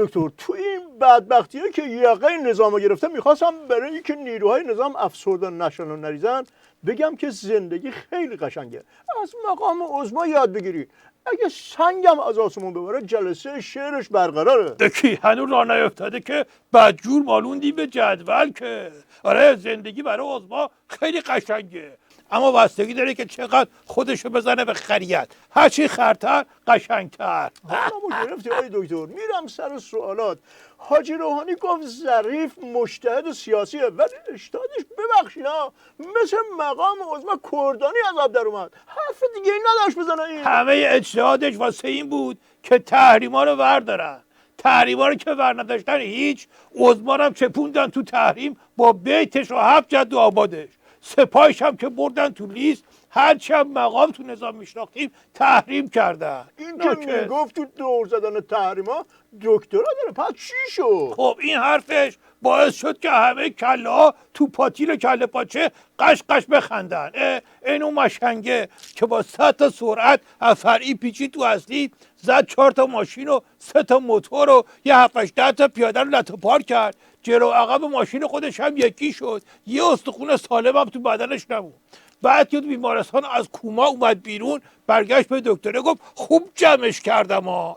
دکتر تو این بدبختیه که یقه نظام گرفته میخواستم برای اینکه نیروهای نظام افسرده نشن و نریزن بگم که زندگی خیلی قشنگه، از مقام عظما یاد بگیری. اگه سنگم از آسمون ببره جلسه شعرش برقراره. دکی هنوز راه نیفتاده که بدجور مالوندی به جدول که آره زندگی برای عظما خیلی قشنگه، اما بستگی داره که چقدر خودشو بزنه به خریت، هرچی خرتر قشنگتر. حالمو گرفتی آی دکتر. میرم سر سوالات. حاجی روحانی گفت ظریف مجتهد و سیاسیه، ولی اجتهادش ببخشینا مثل مقام عظما کردانی از آب در اومد، حرف دیگه ای نداشت بزنه. این همه اجتهادش واسه این بود که تحریما رو وردارن، تحریما رو که ور نداشتن هیچ، عظما رو هم چپوندن تو تحریم با بیتش و 7 جد و آبادش، سپاهش هم که بردن تو لیست، هرچی هم مقام تو نظام میشناختیم تحریم کردن. این که میگفت تو دور زدن تحریما دکترا داره، پس چی شد؟ خب این حرفش باعث شد که همه کله ها تو پاتیل کله پاچه قش قش بخندن. اینو مشنگه که با 100 تا سرعت از فرعی پیچید تو اصلی، زد 4 تا ماشین و 3 تا موتور و یه 7 10 تا پیاده رو لطه پار کرد، جلو عقب ماشین خودش هم یکی شد، یه استخون سالم هم تو بدنش نبود. بعد که تو بیمارستان از کوما اومد بیرون، برگشت به دکتره گفت خوب جمعش کردم ها.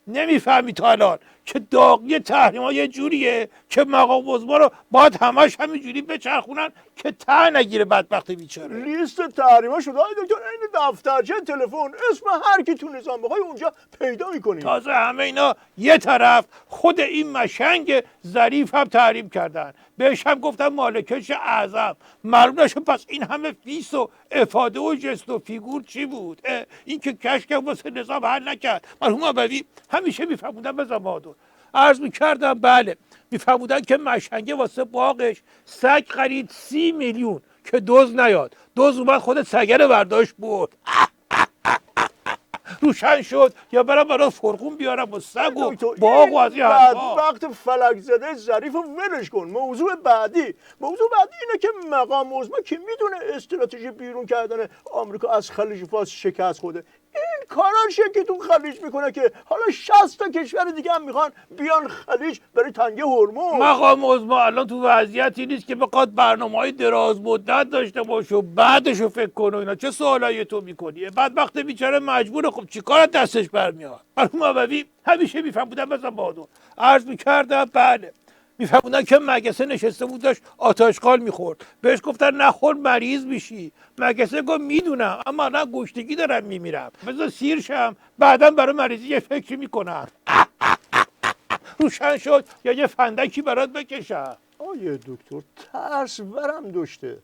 نمیفهمی تا الان که داغی تحریما یه جوریه که مقام عظما رو باید همش همینجوری بچرخونن که ته نگیره بدبخت بیچاره. لیست تحریما شده آی دکتر این دفترچه تلفن، اسم هر کی تو نظام بخوای اونجا پیدا میکنی. تازه همه اینا یه طرف، خود این مشنگ ظریف هم تحریم کردن، بهش هم گفتن مالکش اعظم. معلوم نشه پس این همه فیس و افاده و جست و فیگور چی بود؟ این که کشک واسه نظام حل نکرد. مرحوم ابوی همیشه میفهموندن به زمادون، عرض میکردم بله میفهموندن که مشنگه واسه باغش سگ خرید 30 میلیون که دوز نیاد، دوز اومد خود سگه رو برداشت برد. روشن شد یا برم برای فرقون بیارم و سگ و باغ و از این حرفا. وقت فلک زده ظریف رو ولش کن. موضوع بعدی اینه که مقام عظما که میدونه استراتژی بیرون کردن آمریکا از خلیج فارس شکست خوده، این کاراشه که تو خلیج میکنه که حالا 60 تا کشور دیگه هم میخوان بیان خلیج برای تنگه هرمز. مقام عظما الان تو وضعیتی نیست که بخواد برنامه‌های دراز مدت داشته باشه و بعدشو فکر کنه. اینا چه سوالایی تو میکنی؟ بدبخت بیچاره مجبوره. خب چیکار از دستش برمیاد؟ مرحوم ابوی همیشه میفهموندن بزن بهادر. عرض میکردم بله میفهموندن که مگسه نشسته بود داشت آتشقال میخورد، بهش گفتن نخور مریض میشی. مگسه گفت میدونم اما من گشتگی دارم میمیرم، بذار سیر شم بعدا برای مریضی یه فکری میکنم. روشن شد یا یه فندکی برات بکشم. آیه دکتر ترس ورم داشته.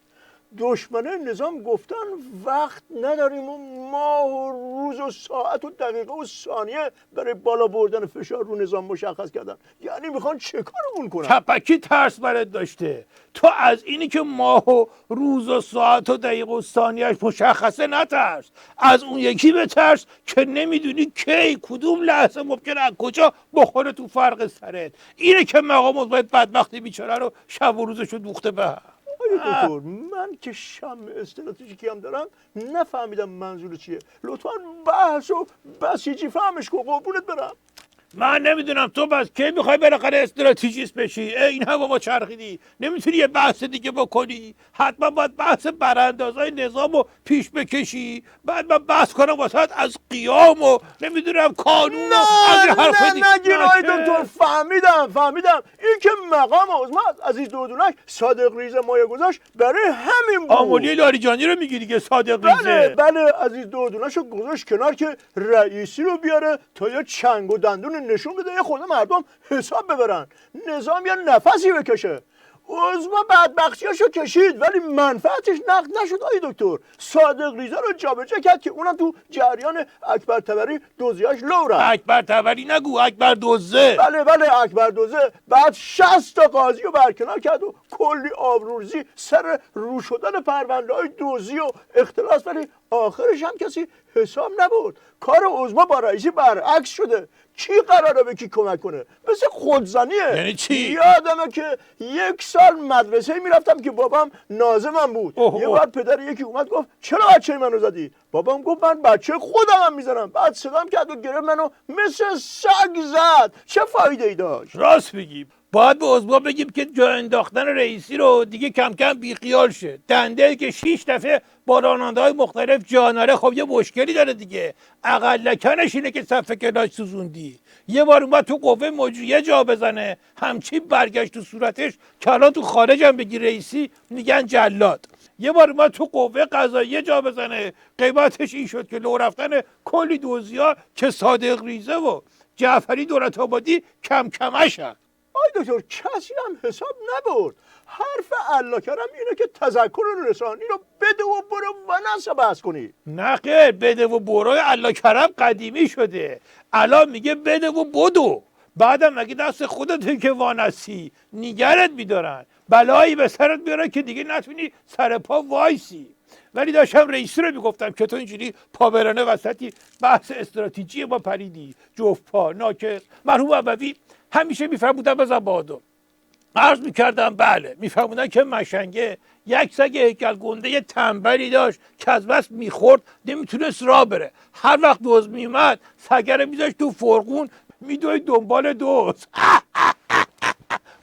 دشمنه نظام گفتن وقت نداریم و ماه و روز و ساعت و دقیقه و ثانیه برای بالا بردن فشار رو نظام مشخص کردن. یعنی میخوان چه کارمون کنن؟ کپکی ترس برات داشته. تو از اینی که ماه و روز و ساعت و دقیقه و ثانیهش مشخصه نترس، از اون یکی بترس که نمیدونی کی کدوم لحظه ممکنه از کجا بخوره تو فرق سرت. اینه که مقام عظما بدبختی بیچاره رو شب و روزشو دوخته به هم. دکتر من که شم استراتژیکی هم دارم نفهمیدم منظور چیه. لطفا بحث و بسیجی فهمش کن قربونت برم. من نمیدونم تو بس کی میخوای بالاخره استراتژیست بشی؟ این هم ما چرخیدی نمیتونی یه بحث دیگه بکنی؟ حتما باید بحث براندازای نظام رو پیش بکشی، بعد من بحث کنم واسه از قیام و نمیدونم قانون و از این حرفای دیگه. نگیر آی دکتر فهمیدم این که مقام عظما عزیز دودونک صادق ریزه مایه گذاشت برای همین بود. آمولی لاریجانی رو میگی دیگه صادق ریزه؟ بله عزیز دودونک رو گذاشت کنار که رئیسی رو بیاره تا یه چنگ و دندون نشون بده یه خورده مردم حساب ببرن، نظام یا نفسی بکشه. عظما بدبختیاشو کشید ولی منفعتش نقد نشد آی دکتر. صادق ریزه رو جابجا کرد که اونم تو جریان اکبر طبری دوزیاش لو رفت. اکبر طبری نگو، اکبر دوزه. بله اکبر دوزه. بعد 60 تا قاضی رو برکنار کرد و کلی آبروریزی سر رو شدن پرونده‌های دوزی و اختلاس، ولی آخرش هم کسی حساب نبرد. کار عظما با رئیسی برعکس شده. کی قراره به کی کمک کنه؟ مثل خودزنیه. یعنی چی؟ یادمه که 1 سال مدرسه میرفتم که بابام ناظمم بود. یه بار پدر یکی اومد گفت چرا بچه منو زدی؟ بابام گفت من بچه خودمم میزنم. بعد صدام کرد و گرفت منو مثل سگ زد. چه فایده ای داشت؟ راست میگی. باید به عضوا بگیم که جا انداختن رئیسی رو دیگه کم کم بیخیال شه. دنده که 6 دفعه با راننده‌های مختلف جا نره، خب یه مشکلی داره دیگه. اقلکنش اینه که صفحه کلاس سوزوندی. یه بار اومد تو قوه مجریه جا بزنه، همچین برگشت تو صورتش که الان تو خارج هم بگی رئیسی میگن جلاد. یه بار اومد تو قوه قضاییه جا بزنه، قیمتش این شد که لو رفتن کلی دوزیا که صادق ریزه و جعفری دولت آبادی کم کمشن. آی دکتر کسی هم حساب نبرد. حرف الله کرم اینه که تذکر رسانی رو بده و برو و نسه بحث کنی. نه خیر، بده و برو الله کرم قدیمی شده. الان میگه بده و بدو. بعدم مگه دست خودت که وانسی نیگرت میدارن، بلایی به سرت بیاره که دیگه نتونی سر پا وایسی. ولی داشتم رئیسی رو میگفتم که تو اینجوری پابرانه وسطی بحث استراتژی ما پریدی، جفت پا ناکس. مرحوم ابوی همیشه میفرمودن بزن بادو. عرض میکردم بله، میفرمودن که مشنگه یک سگ هیکل گنده تنبلی داشت که از بس میخورد نمیتونست راه بره. هر وقت دوز میومد سگه رو میذاشت تو فرقون، میدوید دنبال دوز.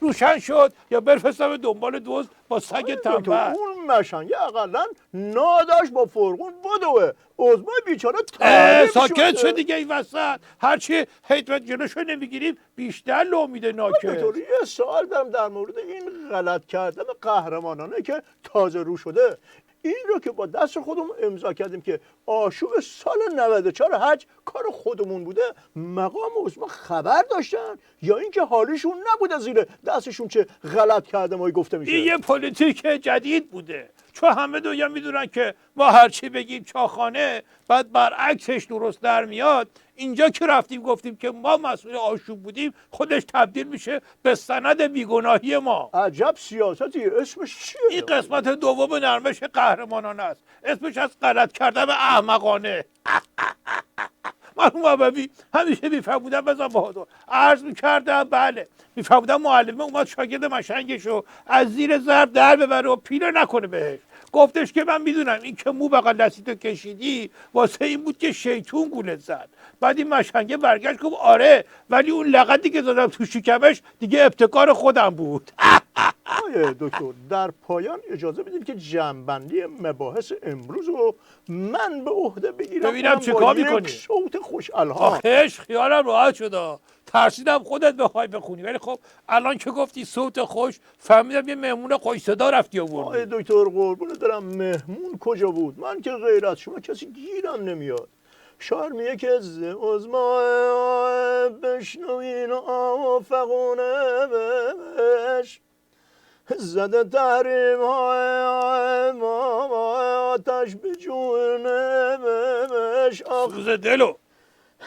روشن شد یا برفستم دنبال دوز با سگ تنبل. اون مشنگه اقلا ناداش با فرقون بدوه. عضمای بیچاره تعریف ساکت شد دیگه این وسط. هرچی حیطت جلوشو نمیگیریم بیشتر لو میده ناکس. یه سوال دارم در مورد این غلط کردن قهرمانانه که تازه رو شده. این رو که با دست خودمون امضا کردیم که آشوب سال 94 حج کار خودمون بوده، مقام عظما خبر داشتن یا اینکه حالیشون نبوده زیر دستشون چه غلط کرده ما گفته میشه؟ این یه پلیتیک جدید بوده، چون همه دنیا میدونن که ما هرچی بگیم چاخانه بعد برعکسش درست در میاد. اینجا که رفتیم گفتیم که ما مسئول آشوب بودیم، خودش تبدیل میشه به سند بیگناهی ما. عجب سیاستی. اسمش چیه؟ این قسمت دوم نرمش قهرمانانه است. اسمش از غلط کردن احمقانه. مرحوم ابوی همیشه میفرمودن بزن بهادر. عرض میکردم بله، میفرمودن معلمه اومد شاگرد مشنگشو از زیر ضرب در ببره و پیله نکنه بهش. گفتش که من میدونم این که مو بغل دستیتو کشیدی واسه این بود که شیطون گولت زد. بعد این مشنگه برگشت گفت آره، ولی اون لغتی که زدم تو شکمش دیگه ابتکار خودم بود. آقای دکتر در پایان اجازه بدید که جمع‌بندی مباحث امروز رو من به عهده بگیرم. ببینم چه کار می‌کنی. صوت خوش الهام. آخش خیالم راحت شد. ترسیدم خودت بخوای بخونی، ولی خب الان که گفتی صوت خوش فهمیدم یه مهمون خوش صدا رفتی آوردی. آقای دکتر قربون دارم، مهمون کجا بود؟ من که غیر از شما کسی گیرم نمیاد. شاعر میگه که ز عظما بشنوین آفقونه بش زده تحریم های ما آتش به جونه بش. سوز دلو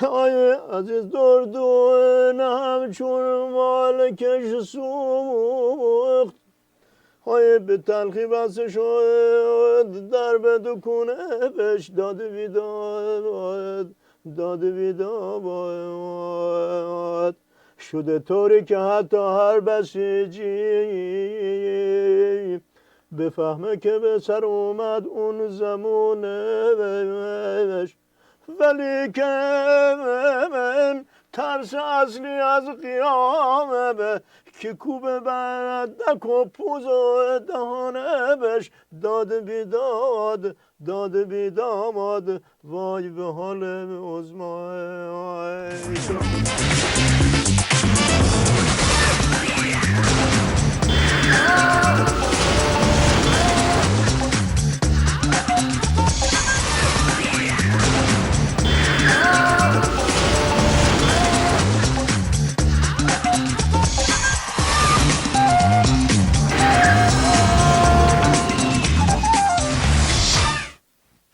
آی عزیز دردون همچون مال کش سوخت، های به تلخی بس شد در به دکونه بش داده بیداد شده طوری که حتی هر بسیجی بفهمه که به سر اومد اون زمونه بش. ولی که من ترس اصلی از قیامه به که کوبه بردک و پوز و دهانه بش داده بیداماد وای به حال عظمای